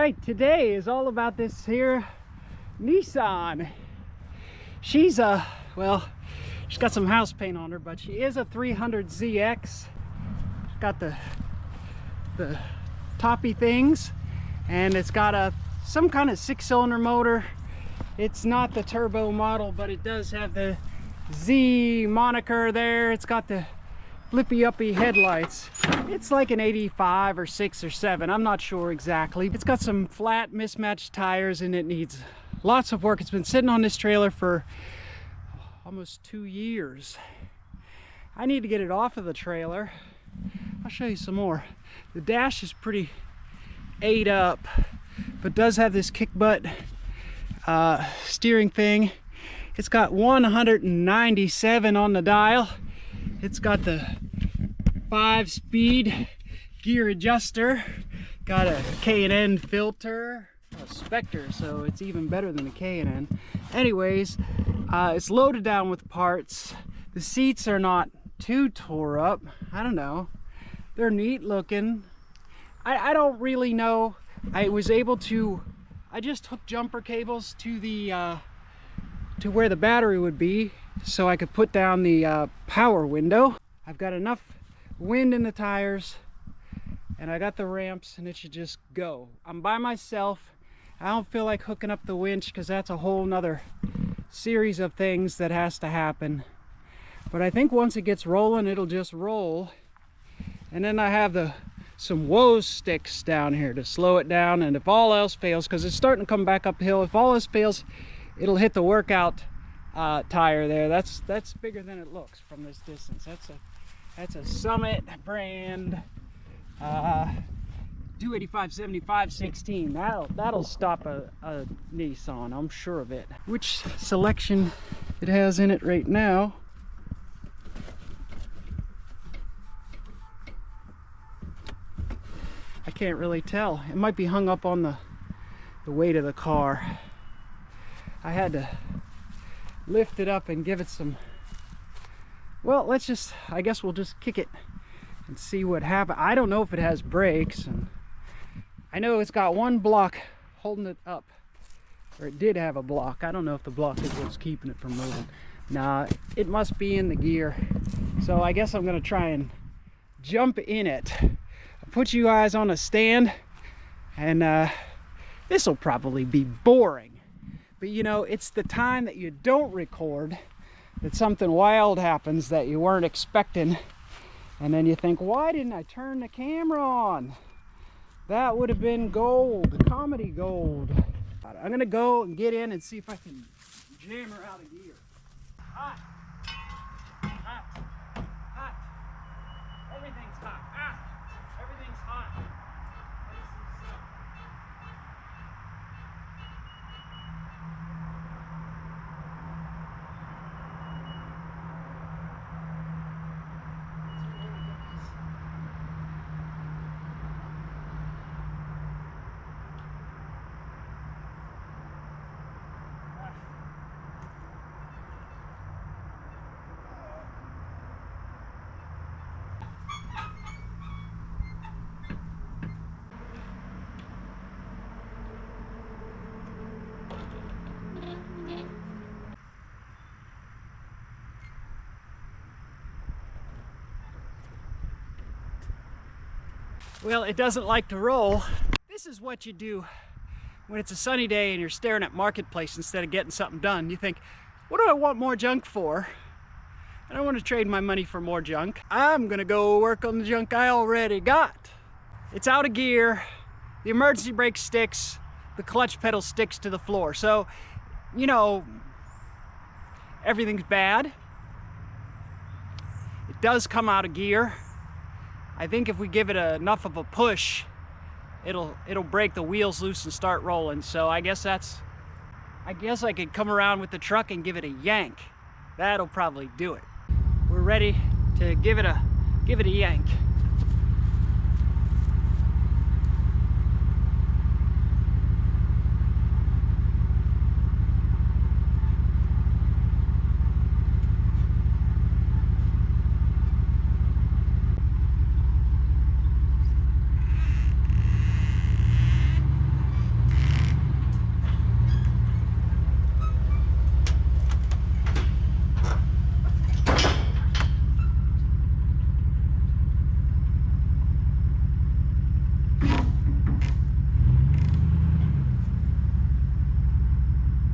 right, today is all about this here Nissan. She's well, she's got some house paint on her, but she is a 300ZX. She's got the toppy things, and it's got some kind of 6-cylinder motor. It's not the turbo model, but it does have the Z moniker there. It's got the flippy uppy headlights. It's like an 85 or 6 or 7, I'm not sure exactly. It's got some flat mismatched tires and it needs lots of work. It's been sitting on this trailer for almost 2 years. I need to get it off of the trailer. I'll show you some more. The dash is pretty ate up, but does have this kick butt steering thing. It's got 197 on the dial. It's got the 5-speed gear adjuster, got a K&N filter, a Spectre, so it's even better than a K&N. Anyways, it's loaded down with parts. The seats are not too tore up. I don't know. They're neat looking. I don't really know. I just hooked jumper cables to the to where the battery would be, so I could put down the power window. I've got enough wind in the tires, and I got the ramps, and it should just go. I'm by myself. I don't feel like hooking up the winch because that's a whole nother series of things that has to happen. But I think once it gets rolling, it'll just roll. And then I have some Woes sticks down here to slow it down, and if all else fails, because it's starting to come back uphill, if all else fails, it'll hit the workout tire there. That's bigger than it looks from this distance. That's a Summit brand 285/75/16. That'll stop a Nissan, I'm sure of it. Which selection it has in it right now, I can't really tell. It might be hung up on the weight of the car. I had to lift it up and give it some, well, I guess we'll just kick it and see what happens. I don't know if it has brakes, and I know it's got one block holding it up, or it did have a block. I don't know if the block is what's keeping it from moving. Nah, it must be in the gear. So I guess I'm gonna try and jump in it. I'll put you guys on a stand, and this will probably be boring. But you know, it's the time that you don't record that something wild happens that you weren't expecting. And then you think, why didn't I turn the camera on? That would have been gold, comedy gold. I'm gonna go and get in and see if I can jam her out of gear. Hot, hot, hot. Everything's hot. Everything's hot. Well, it doesn't like to roll. This is what you do when it's a sunny day and you're staring at Marketplace instead of getting something done. You think, what do I want more junk for? I don't want to trade my money for more junk. I'm gonna go work on the junk I already got. It's out of gear, the emergency brake sticks, the clutch pedal sticks to the floor. So, you know, everything's bad. It does come out of gear. I think if we give it enough of a push, it'll break the wheels loose and start rolling. So I guess I could come around with the truck and give it a yank. That'll probably do it. We're ready to give it a yank.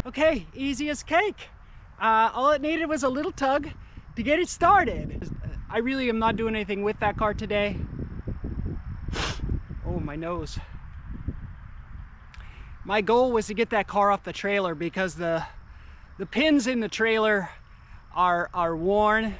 Okay, easy as cake. All it needed was a little tug to get it started. I really am not doing anything with that car today. Oh, my nose. My goal was to get that car off the trailer because the pins in the trailer are worn,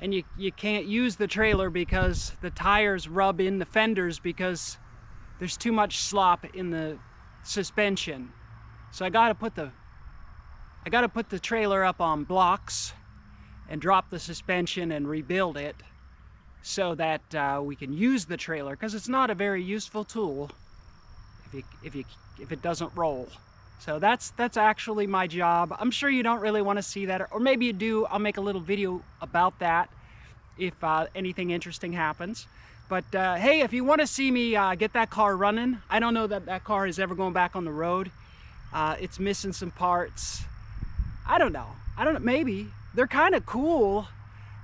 and you can't use the trailer because the tires rub in the fenders because there's too much slop in the suspension. So I gotta put the trailer up on blocks and drop the suspension and rebuild it so that we can use the trailer, because it's not a very useful tool if it doesn't roll. So that's actually my job. I'm sure you don't really want to see that, or maybe you do. I'll make a little video about that if anything interesting happens. But hey, if you want to see me get that car running, I don't know that that car is ever going back on the road. It's missing some parts. I don't know, maybe. They're kind of cool.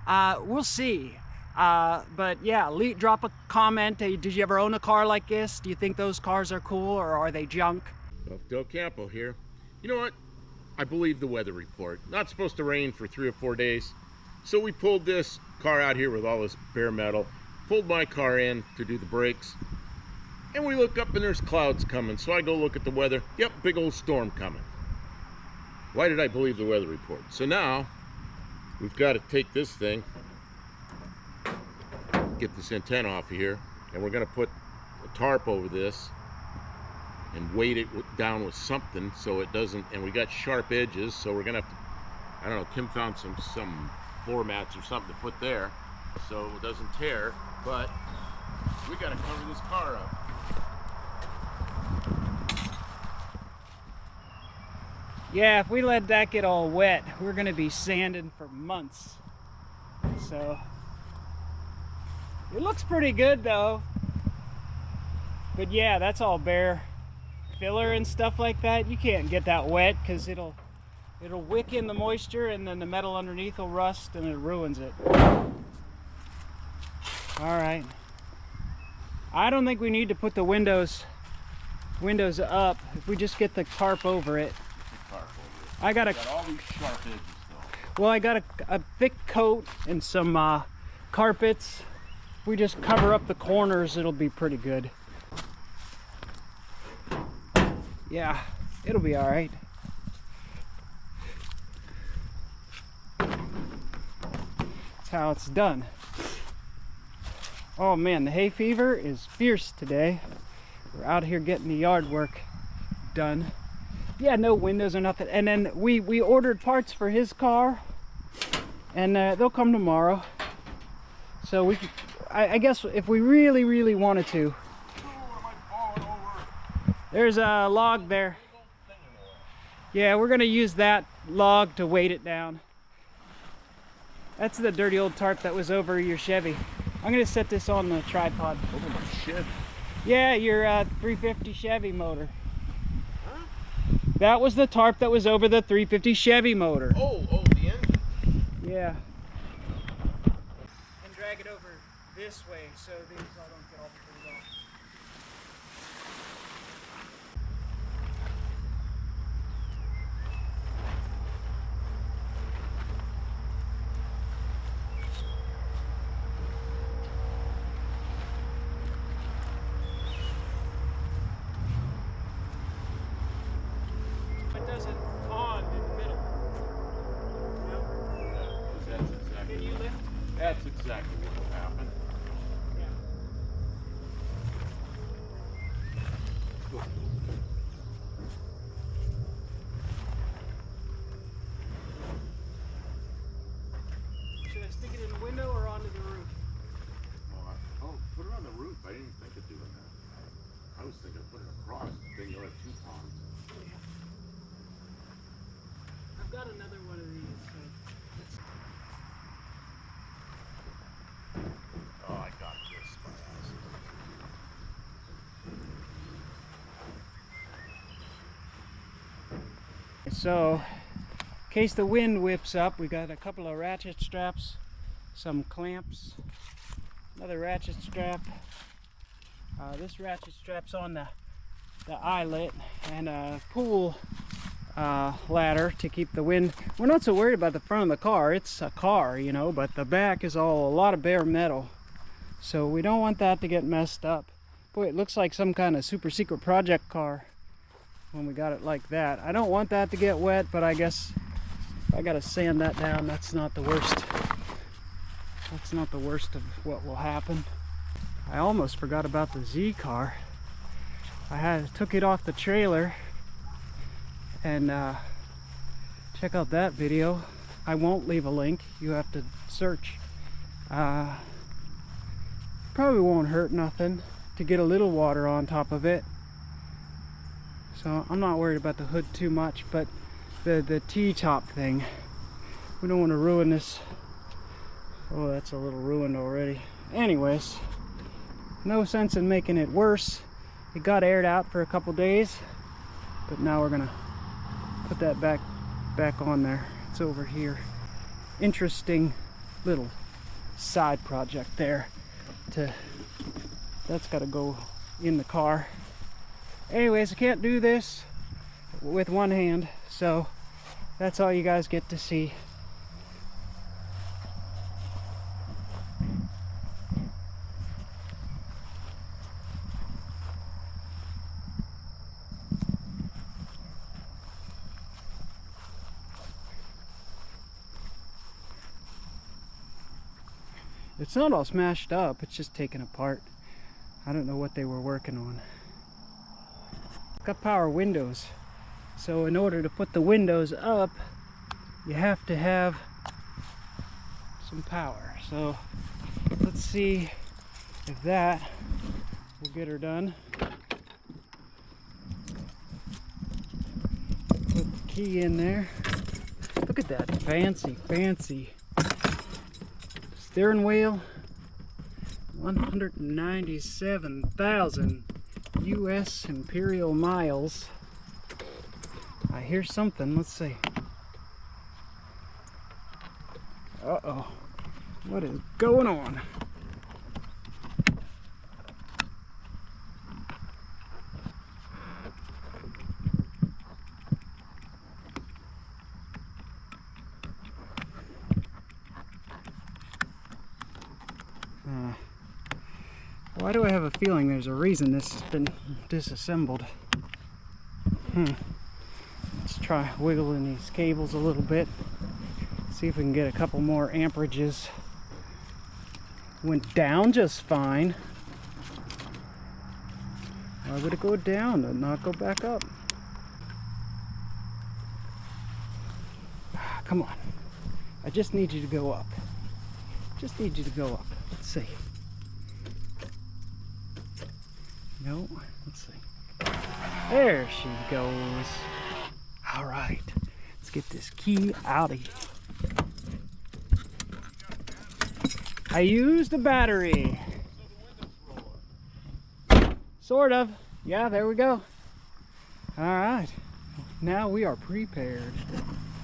We'll see. But yeah, drop a comment. Did you ever own a car like this? Do you think those cars are cool, or are they junk? Del Campo here. You know what? I believe the weather report. Not supposed to rain for 3 or 4 days. So we pulled this car out here with all this bare metal, pulled my car in to do the brakes, and we look up and there's clouds coming. So I go look at the weather. Yep, big old storm coming. Why did I believe the weather report? So now we've got to take this thing, get this antenna off of here, and we're going to put a tarp over this and weight it down with something so it doesn't, and we got sharp edges, so we're gonna have to, I don't know, Tim found some floor mats or something to put there so it doesn't tear, but we gotta cover this car up. Yeah, if we let that get all wet, we're gonna be sanding for months. So it looks pretty good though. But yeah, that's all bare filler and stuff like that. You can't get that wet because it'll wick in the moisture, and then the metal underneath will rust and it ruins it. All right, I don't think we need to put the windows up if we just get the tarp over it. I got all these sharp edges though. Well, I got a thick coat and some carpets. If we just cover up the corners, it'll be pretty good. Yeah, it'll be all right. That's how it's done. Oh man, the hay fever is fierce today. We're out here getting the yard work done. Yeah, no windows or nothing. And then we ordered parts for his car, and they'll come tomorrow. So we could, I guess if we really wanted to. There's a log there. Yeah, we're gonna use that log to weight it down. That's the dirty old tarp that was over your Chevy. I'm gonna set this on the tripod. Over my Chevy? Yeah, your 350 Chevy motor. Huh? That was the tarp that was over the 350 Chevy motor. Oh, the engine. Yeah. And drag it over this way so these all don't get all pulled off. It doesn't pond in the middle. Yeah, that's exactly. Can you lift? That's exactly what will happen. Yeah. Should I stick it in the window or onto the roof? Oh, put it on the roof. I didn't even think of doing that. I was thinking of putting it across. Then you'll have 2 ponds. I've got another one of these. Oh, I got this. My ass. So, in case the wind whips up, we got a couple of ratchet straps, some clamps, another ratchet strap. This ratchet strap's on the eyelet, and a pull ladder to keep the wind. We're not so worried about the front of the car. It's a car, you know, but the back is all a lot of bare metal. So we don't want that to get messed up. Boy, it looks like some kind of super secret project car when we got it like that. I don't want that to get wet, but I guess I gotta sand that down. That's not the worst. That's not the worst of what will happen. I almost forgot about the Z car. I took it off the trailer, and check out that video. I won't leave a link. You have to search. Probably won't hurt nothing to get a little water on top of it. So I'm not worried about the hood too much, but the T-top thing, we don't want to ruin this. Oh, that's a little ruined already. Anyways, no sense in making it worse. It got aired out for a couple days, but now we're gonna put that back on there. It's over here. Interesting little side project there. That's got to go in the car. Anyways, I can't do this with one hand, so that's all you guys get to see. It's not all smashed up, it's just taken apart. I don't know what they were working on. Got power windows. So in order to put the windows up, you have to have some power. So let's see if that will get her done. Put the key in there. Look at that fancy steering wheel. 197,000 US imperial miles. I hear something. Let's see. Uh-oh. What is going on? Why do I have a feeling there's a reason this has been disassembled? Let's try wiggling these cables a little bit. See if we can get a couple more amperages. Went down just fine. Why would it go down and not go back up? Come on. I just need you to go up. Just need you to go up. Let's see. No, let's see. There she goes. All right, let's get this key out of here. I used the battery. Sort of. Yeah, there we go. All right, now we are prepared.